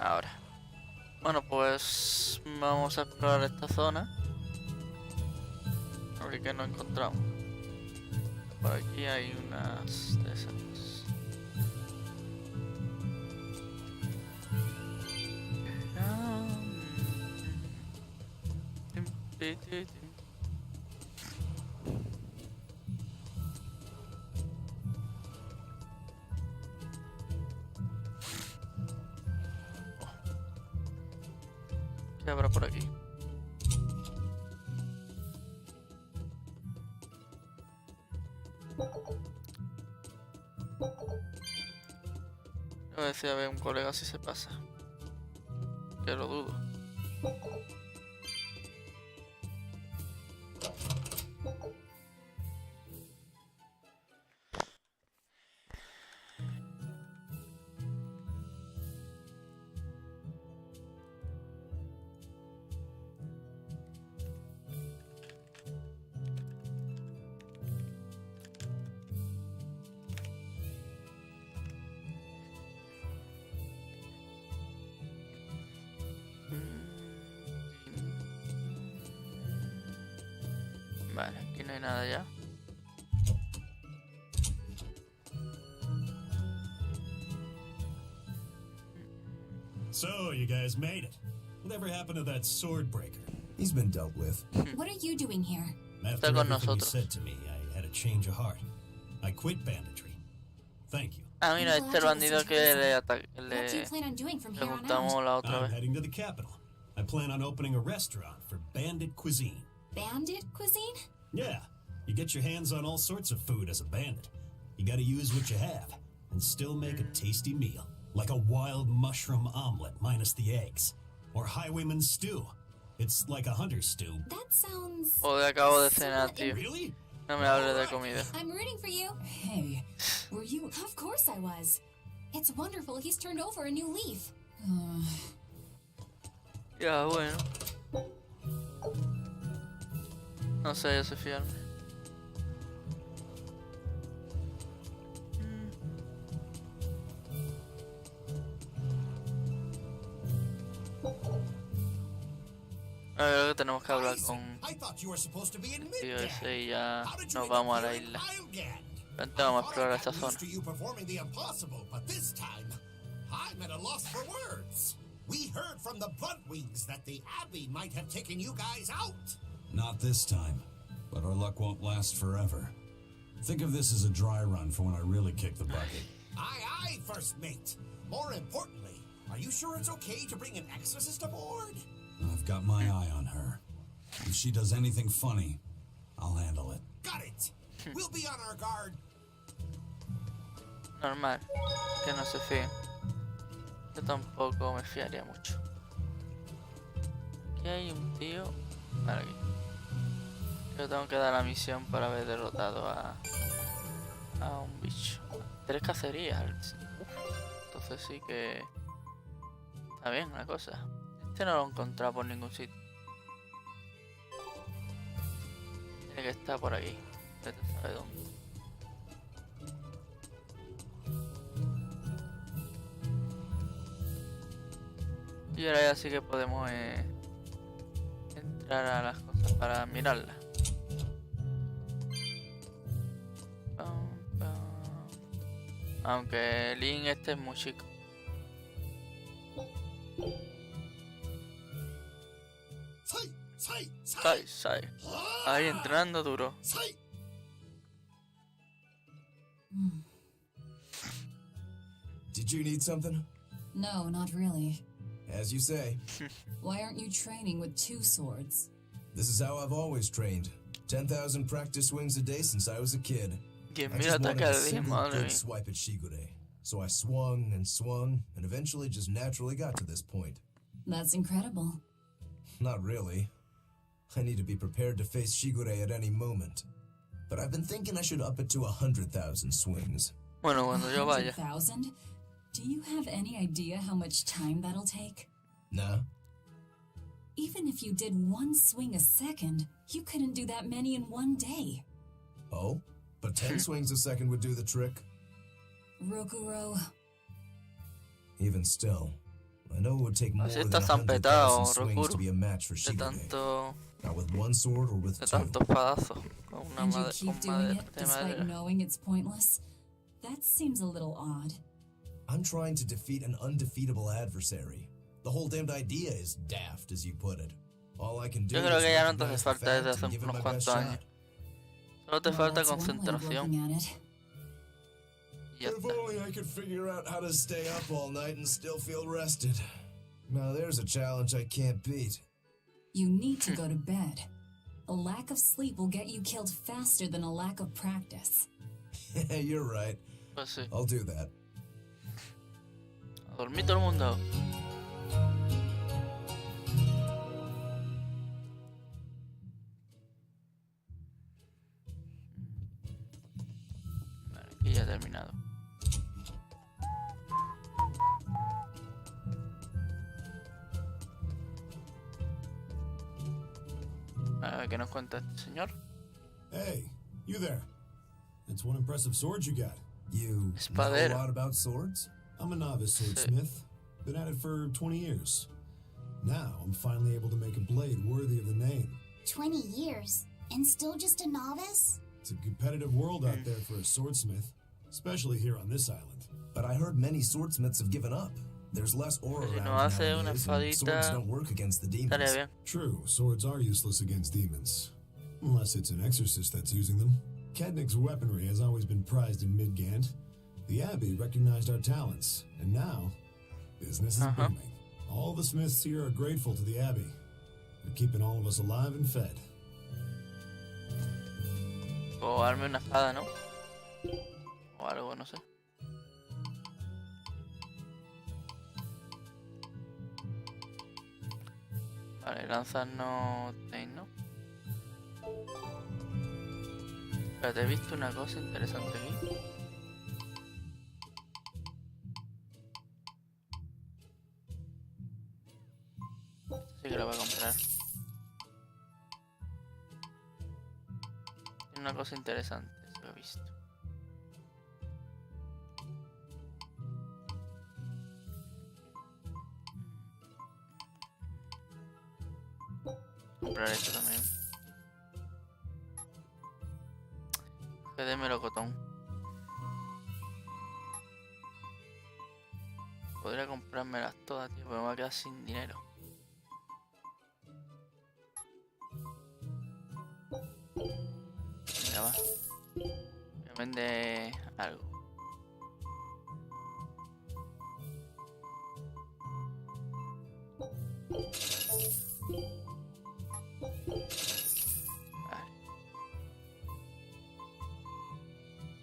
Ahora. Bueno, pues vamos a explorar esta zona. A ver qué nos encontramos. Por aquí hay unas de esas. ¿Qué habrá por aquí? Yo decía, a ver, un colega si se pasa. Que lo dudo. Vale, aquí no hay nada ya. So, you guys made it. Whatever happened to that sword breaker? He's been dealt with. What are you doing here? After everything you said to me, I had a change of heart. I quit banditry. Thank you. Ah, mira, este es el bandido que What do you plan on doing from here on preguntamos out? la otra I'm vez. heading to the capital. I plan on opening a restaurant for bandit cuisine. Bandit cuisine? Yeah, you get your hands on all sorts of food as a bandit. You gotta use what you have, and still make a tasty meal. Like a wild mushroom omelet minus the eggs. Or highwayman's stew. It's like a hunter's stew. That sounds... Joder, acabo de cenar, tío. Really? No me hables de comida. I'm rooting for you. Hey, were you... Of course I was. It's wonderful he's turned over a new leaf. Ya, bueno. No sé, yo soy fiarme. A ver, creo que tenemos que hablar con tío ese y ya nos vamos a la isla. Vente, vamos a explorar esta zona. We heard from the Bloodwings that the Abbey might have taken you guys out. Not this time, but our luck won't last forever. Think of this as a dry run for when I really kick the bucket. Aye, aye, First Mate. More importantly, are you sure it's okay to bring an exorcist aboard? I've got my eye on her. If she does anything funny, I'll handle it. Got it. We'll be on our guard. Normal, que no se fíen. Yo tampoco me fiaría mucho. Aquí hay un tío. Vale, aquí. Yo tengo que dar la misión para haber derrotado a un bicho. 3 cacerías. Entonces sí que está bien la cosa. Este no lo he encontrado por ningún sitio. Tiene que estar por aquí. Vete a saber dónde. Y ahora ya sí que podemos entrar a las cosas para mirarlas. Aunque el link este es muy chico. Sai. Ahí entrenando duro. Did you need something? No, not really. As you say. Why aren't you training with 2 swords? This is how I've always trained. 10,000 practice swings a day since I was a kid. I just wanted a single good swipe at Shigure. So I swung, and eventually just naturally got to this point. That's incredible. Not really. I need to be prepared to face Shigure at any moment. But I've been thinking I should up it to 100,000 swings. Bueno, cuando yo vaya. 100,000? Do you have any idea how much time that'll take? Nah. Even if you did 1 swing a second, you couldn't do that many in 1 day. Oh? But 10 swings a second would do the trick? Rokuro. Even still, I know it would take more Así than está 100,000 zampetado, swings to Rokuro. be a match for De Shigure. tanto. Not with one sword or with De two. tantos padazos. Con una And you madera. keep Con doing madera. it De despite madera. knowing it's pointless? That seems a little odd. I'm trying to defeat an undefeatable adversary. The whole damned idea is daft, as you put it. All I can do Yo creo is que ya no te recognize hace the falta desde fact hace and give it unos my cuantos best años. shot. Solo te Well, falta that's one way of concentración. looking at it. Y ya If está. only I could figure out how to stay up all night and still feel rested. Now there's a challenge I can't beat. You need to go to bed. A lack of sleep will get you killed faster than a lack of practice. You're right. Pues sí. I'll do that. A dormir todo el mundo. Vale, aquí ya he terminado. A ver qué nos cuenta este señor. Hey, you there. That's one impressive sword you got. You know Espadero. a lot about swords? I'm a novice swordsmith. Been at it for 20 years. Now I'm finally able to make a blade worthy of the name. 20 years, and still just a novice? It's a competitive world out there for a swordsmith, especially here on this island. But I heard many swordsmiths have given up. There's less aura Si around no hace una nowadays, and espadita, swords don't work against the estaría demons. bien. True, swords are useless against demons. Unless it's an exorcist that's using them. Kednick's weaponry has always been prized in Midgant. The Abbey recognized our talents, and now, business is booming. All the smiths here are grateful to the Abbey. They're keeping all of us alive and fed. O arme una espada, ¿no? O algo, no sé. Vale, lanzas no tenéis, ¿no? Pero te he visto una cosa interesante aquí. Sí que lo voy a comprar. Tiene una cosa interesante, eso lo he visto. Comprar esto también. Deme melocotón. Podría comprármelas todas, tío, pero me voy a quedar sin dinero. Mira, va. Me vende algo.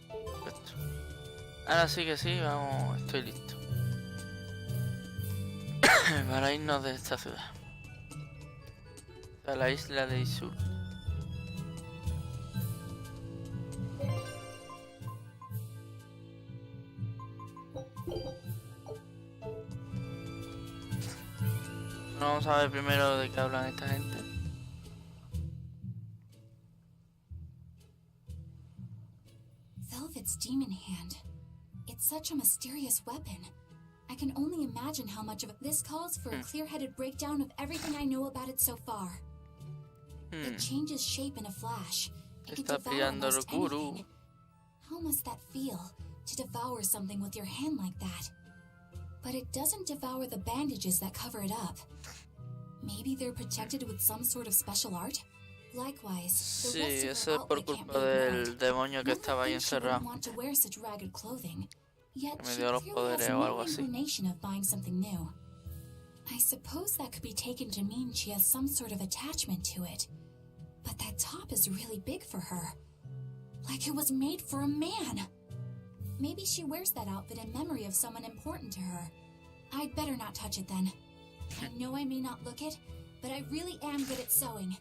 Perfecto. Ahora sí que sí, vamos, estoy listo. Para irnos de esta ciudad. A la isla de Isur. Vamos a ver primero de qué hablan esta gente. Velvet's demon hand. It's such a mysterious weapon. I can only imagine how much of it. This calls for a clear-headed breakdown of everything I know about it so far. It changes shape in a flash. It can Está devour pillando almost Rokuro. anything. How must that feel, to devour something with your hand like that? But it doesn't devour the bandages that cover it up. Maybe they're protected with some sort of special art? Likewise, the Sí, rest of eso her es por outfit can't culpa be ignored. del demonio que One would estaba ahí think she wouldn't encerrado. want to wear such ragged clothing. Yet Que me she dio los clearly has poderes o no algo así. inclination of buying something new. I suppose that could be taken to mean she has some sort of attachment to it. But that top is really big for her. Like it was made for a man. Maybe she wears that outfit in memory of someone important to her. I'd better not touch it then. I know I may not look it, but I really am good at sewing.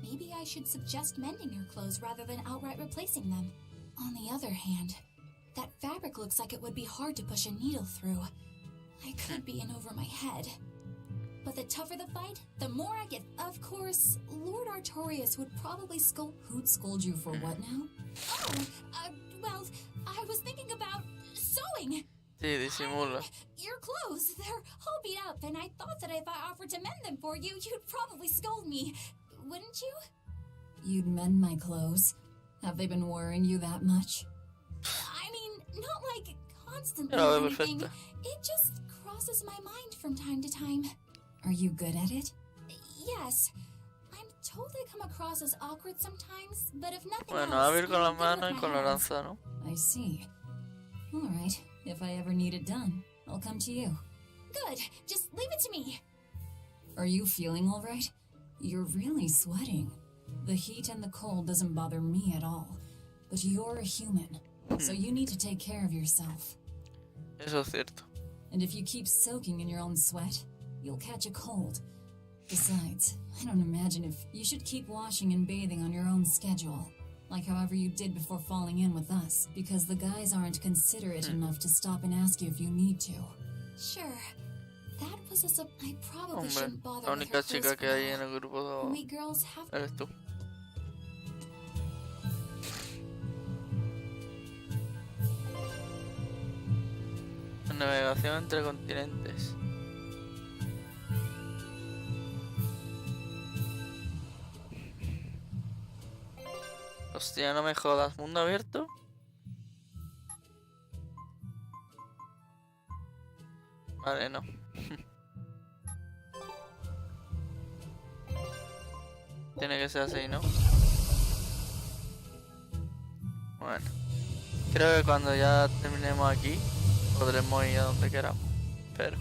Maybe I should suggest mending her clothes rather than outright replacing them. On the other hand, that fabric looks like it would be hard to push a needle through. I could be in over my head. But the tougher the fight, the more I get. Of course, Lord Artorius would probably scold. Who'd scold you for what now? Oh, well, I was thinking about sewing. Sí, disimula. Your clothes, they're all beat up, and I thought that if I offered to mend them for you, you'd probably scold me. Wouldn't you? You'd mend my clothes? Have they been worrying you that much? I mean, not like constantly or anything. It just crosses my mind from time to time. Are you good at it? Yes. I'm told I come across as awkward sometimes, but if nothing else, a ver con la I'm good mano y with con my la hands. lanza, ¿no? I see. All right. If I ever need it done, I'll come to you. Good. Just leave it to me. Are you feeling all right? You're really sweating. The heat and the cold doesn't bother me at all. But you're a human, so you need to take care of yourself. Eso es cierto. And if you keep soaking in your own sweat, you'll catch a cold. Besides, I don't imagine if you should keep washing and bathing on your own schedule. Like however you did before falling in with us, because the guys aren't considerate enough to stop and ask you if you need to. Sure. That was I probably shouldn't bother La with her única chica que hay en first el grupo we girls have eres tú. Navegación entre continentes. Hostia, no me jodas. ¿Mundo abierto? Vale, no. Tiene que ser así, ¿no? Bueno. Creo que cuando ya terminemos aquí, podremos ir a donde queramos. Pero...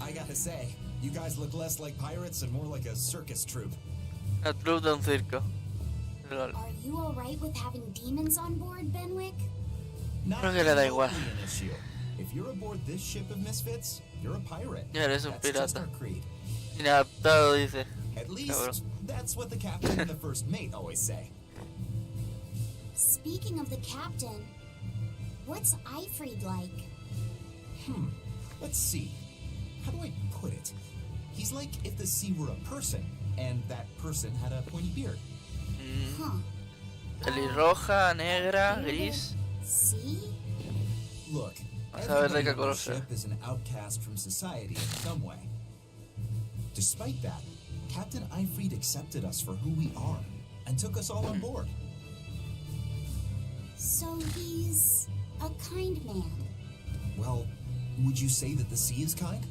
I gotta say, you guys look less like pirates and more like a circus troupe. La troupe de un circo. Lol. Are you alright with having demons on board, Benwick? Not Creo que le da igual. remotely an issue. If you're aboard this ship of misfits, you're a pirate. Ya eres un That's just pirata. our creed. Inadaptado, dice. At least, Cabrón. that's what the captain and the first mate always say. Speaking of the captain, what's Eifried like? Let's see. How do I put it? He's like if the sea were a person, and that person had a pointy beard. Huh. Pelirroja, negra, gris. See? Look, Vas a ver de everybody qué on color the sea. ship is an outcast from society in some way. Despite that, Captain Eifried accepted us for who we are and took us all on board. So he's a kind man. Well, would you say that the sea is kind?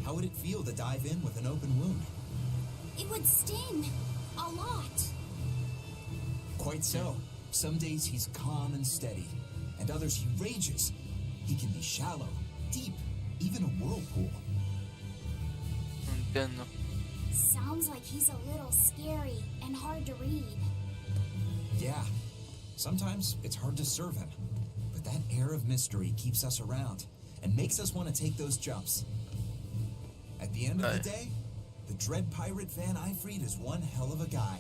How would it feel to dive in with an open wound? It would sting. A lot. Quite so. Some days he's calm and steady, and others he rages. He can be shallow, deep, even a whirlpool. No entiendo. Sounds like he's a little scary and hard to read. Yeah, sometimes it's hard to serve him, but that air of mystery keeps us around and makes us want to take those jumps. At the end of the day, the dread pirate Van Eifried is one hell of a guy.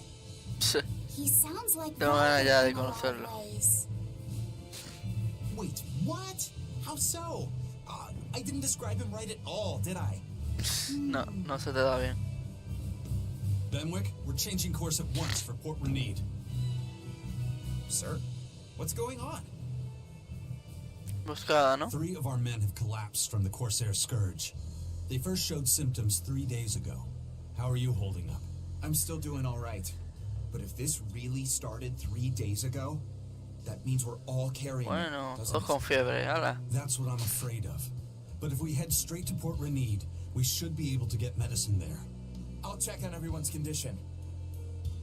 He sounds like Tengo ganas ya de in a lot of conocerlo. ways. Wait, what? How so? I didn't describe him right at all, did I? No, no se te da bien. Benwick, we're changing course at once for Port Reneed. Sir, what's going on? Buscada, ¿no? 3 of our men have collapsed from the Corsair Scourge. They first showed symptoms 3 days ago. How are you holding up? I'm still doing all right. But if this really started 3 days ago, that means we're all carrying it, Bueno, doesn't todos con it? fiebre, ala. That's what I'm afraid of. But if we head straight to Port Reneed, we should be able to get medicine there. I'll check on everyone's condition.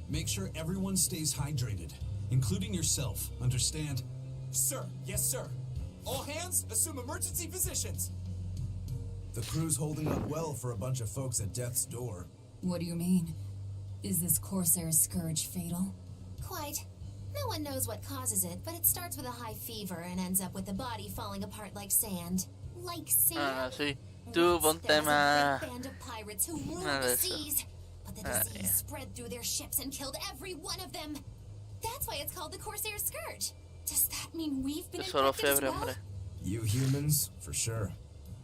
Make sure everyone stays hydrated, including yourself, understand? Sir, yes, sir. All hands, assume emergency positions. The crew's holding up well for a bunch of folks at death's door. What do you mean? Is this Corsair Scourge fatal? Quite. No one knows what causes it, but it starts with a high fever and ends up with the body falling apart like sand. Like sand. Ah, sí. Tú Once ponte there was a más... great band of pirates who ruled Nada de the eso. seas, but the Ah, disease yeah. spread through their ships and killed every one of them. That's why it's called the Corsair Scourge. Does that mean we've been Es solo infected as fiebre, well? hombre. You humans, for sure.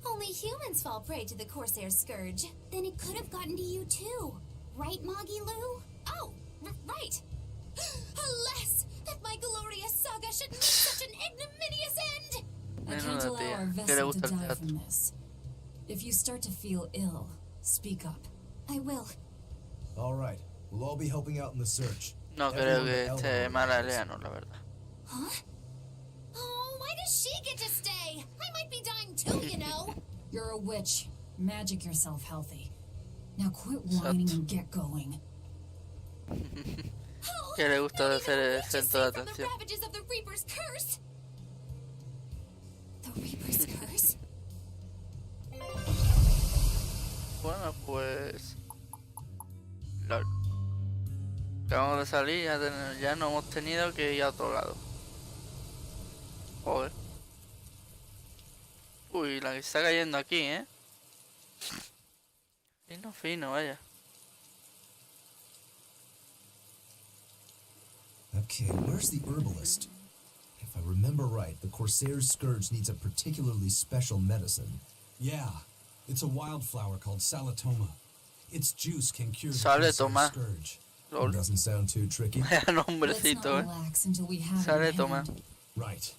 Only humans fall prey to the Corsair Scourge. Then it could have gotten to you too. Right, Moggy Lou? Oh, right. Alas, that my glorious saga should meet such an ignominious end! I can't allow our vessel to die from this. If you start to feel ill, speak up. I will. All right, we'll all be helping out in the search. No creo que esté mal Aleano, la verdad. Huh? Oh, why does she get to stay? I might be dying too, you know. You're a witch. Magic yourself healthy. Now quit whining and get going. Que le gusta de ser el centro de From the atención. ravages of the Reaper's curse. The Reaper's curse? Bueno, pues... LOL. Acabamos de salir, ya no hemos tenido que ir a otro lado. Joder. Uy, la que está cayendo aquí, ¿eh? Fino, fino, vaya. Okay, where's the herbalist? If I remember right, the Corsair's Scourge needs a particularly special medicine. Yeah, it's a wildflower called Salatoma. Its juice can cure the Saletoma. Corsair's Scourge. LOL. Doesn't sound too tricky. Vaya Let's not nombrecito, eh. relax until we have it Sale, in toma. hand. Right.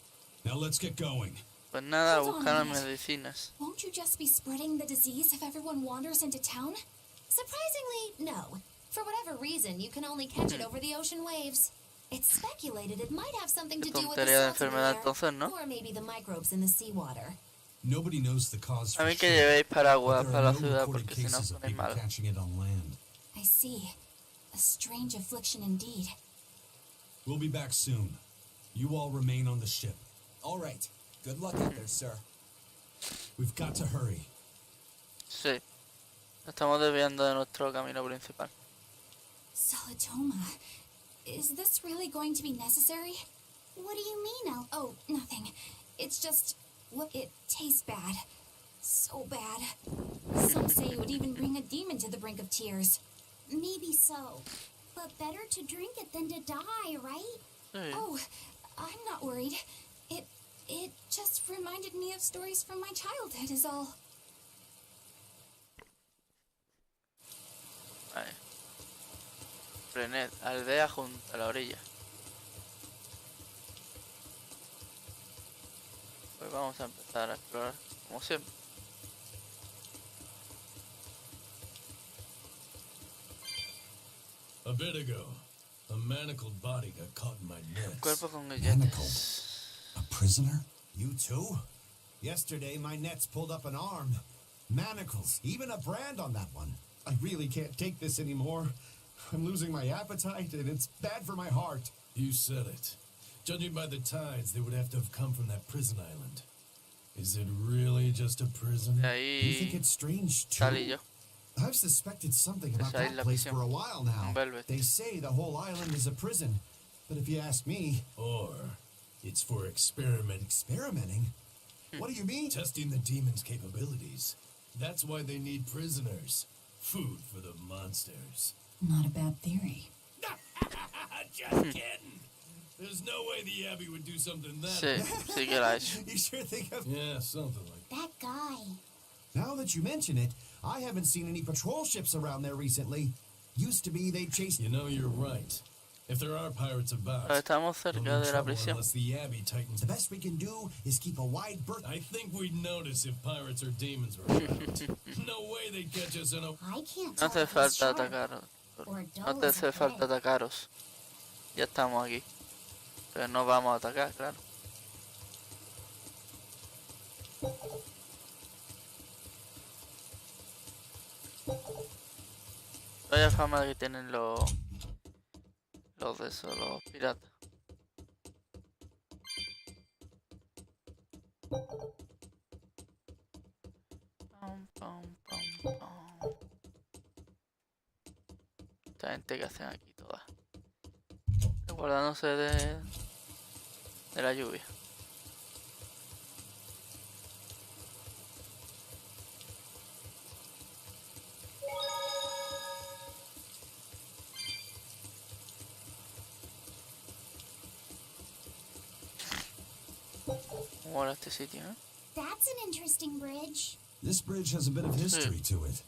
Now let's get going. Pues nada, Hold on buscar a las minute. medicinas. Won't you just be spreading the disease if everyone wanders into town? Surprisingly, no. For whatever reason, you can only catch it over the ocean waves. It's speculated it might have something to Qué do with the tontería de salt in the enfermedad air, entonces, ¿no? or maybe the microbes in the seawater. Nobody knows the cause A for mí que sure, llevéis but paraguas there para are la no ciudad recorded porque si no cases of ponéis people mal. catching it on land. I see. A strange affliction indeed. We'll be back soon. You all remain on the ship. All right. Good luck out there, sir. We've got to hurry. Sí. Estamos desviando de nuestro camino principal. Salatoma. Is this really going to be necessary? What do you mean, Al? Oh, nothing. It's just... Look, it tastes bad. So bad. Some say it would even bring a demon to the brink of tears. Maybe so. But better to drink it than to die, right? Sí. Oh, I'm not worried. It just reminded me of stories from my childhood is all. Vale. Reneed, aldea junto a la orilla. Pues vamos a empezar a explorar, como siempre. A bit ago, a manacled body got caught in my nets. Cuerpo con Manacled. grilletes. A prisoner? You too? Yesterday, my nets pulled up an arm. Manacles, even a brand on that one. I really can't take this anymore. I'm losing my appetite, and it's bad for my heart. You said it. Judging by the tides, they would have to have come from that prison island. Is it really just a prison? De You think ahí it's strange, too? salí yo. I've suspected something about Esa es that la place prisión. for a while now. Un velvet. They say the whole island is a prison. But if you ask me, Or it's for experimenting, experimenting? What do you mean? testing the demon's capabilities. That's why they need prisoners. Food for the monsters. Not a bad theory. Just kidding. There's no way the Abbey would do something that Sí, sí que la he hecho. You sure think of... Yeah, something like That guy. Now that you mention it, I haven't seen any patrol ships around there recently. Used to be they chased... You know, you're right. If there are pirates about, Pero estamos they'll be cerca in de la trouble prisión. unless the Abbey tightens. The best we can do is keep a wide berth... I think we'd notice if pirates or demons were around. No way they'd catch us in a... I can't No tell hace if he's falta sharp atacaros. or No dull te as a hace falta thread. atacaros. Ya estamos aquí. Pero no vamos a atacar, claro. Vaya fama que tienen los de esos, los piratas. Pam, pam, pam, pam. Esta gente que hacen aquí todas. Guardándose de la lluvia. Mola este sitio, ¿eh? That's an interesting bridge. This bridge has a bit of history to it.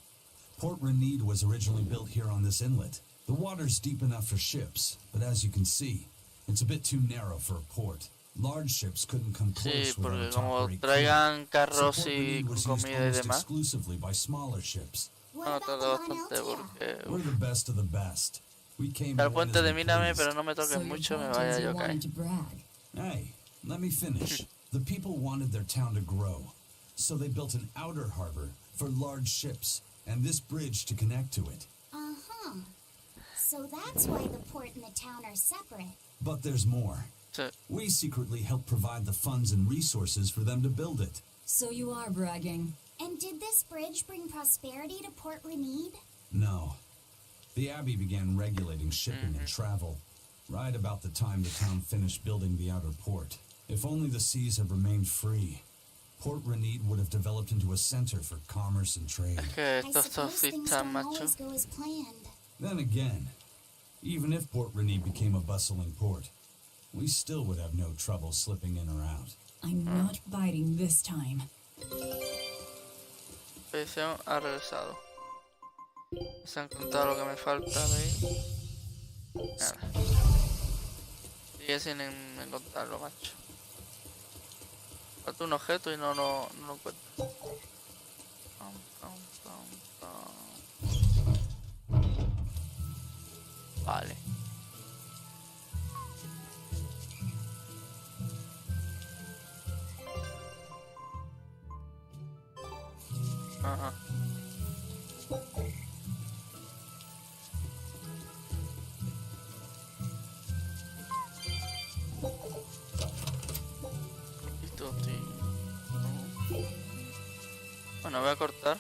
Port Reneed was originally built here on this inlet. The water's deep enough for ships, but as you can see, it's a bit too narrow for a port. Large ships couldn't come Sí, close without porque a como top-rate crew. traigan So carros Port y Reneed con was used comida y almost demás, exclusively by smaller ships. What no about tardé the one on bastante Altea? porque... We're the best of the best. We came Al and went puente as de we mírame, pleased. pero no me toques mucho, me vaya yo a caer. to brag. Hey, let me finish. The people wanted their town to grow, so they built an outer harbor for large ships, and this bridge to connect to it. Uh-huh. So that's why the port and the town are separate. But there's more. Sí. We secretly helped provide the funds and resources for them to build it. So you are bragging. And did this bridge bring prosperity to Port Reneed? No. The Abbey began regulating shipping and travel, right about the time the town finished building the outer port. If only the seas had remained free, Port Reneed would have developed into a center for commerce and trade. Es que I estos suppose things taxistas, don't macho. always go as planned. Then again, even if Port Reneed became a bustling port, we still would have no trouble slipping in or out. I'm not biting this time. Expedición ha regresado. Se han contado lo que me falta de ahí. Nada. Sigue sin encontrarlo, macho. Falta un objeto y no lo encuentro. Pam, pam, pam, pam. Vale. Ajá. Listo, sí. Bueno, voy a cortar.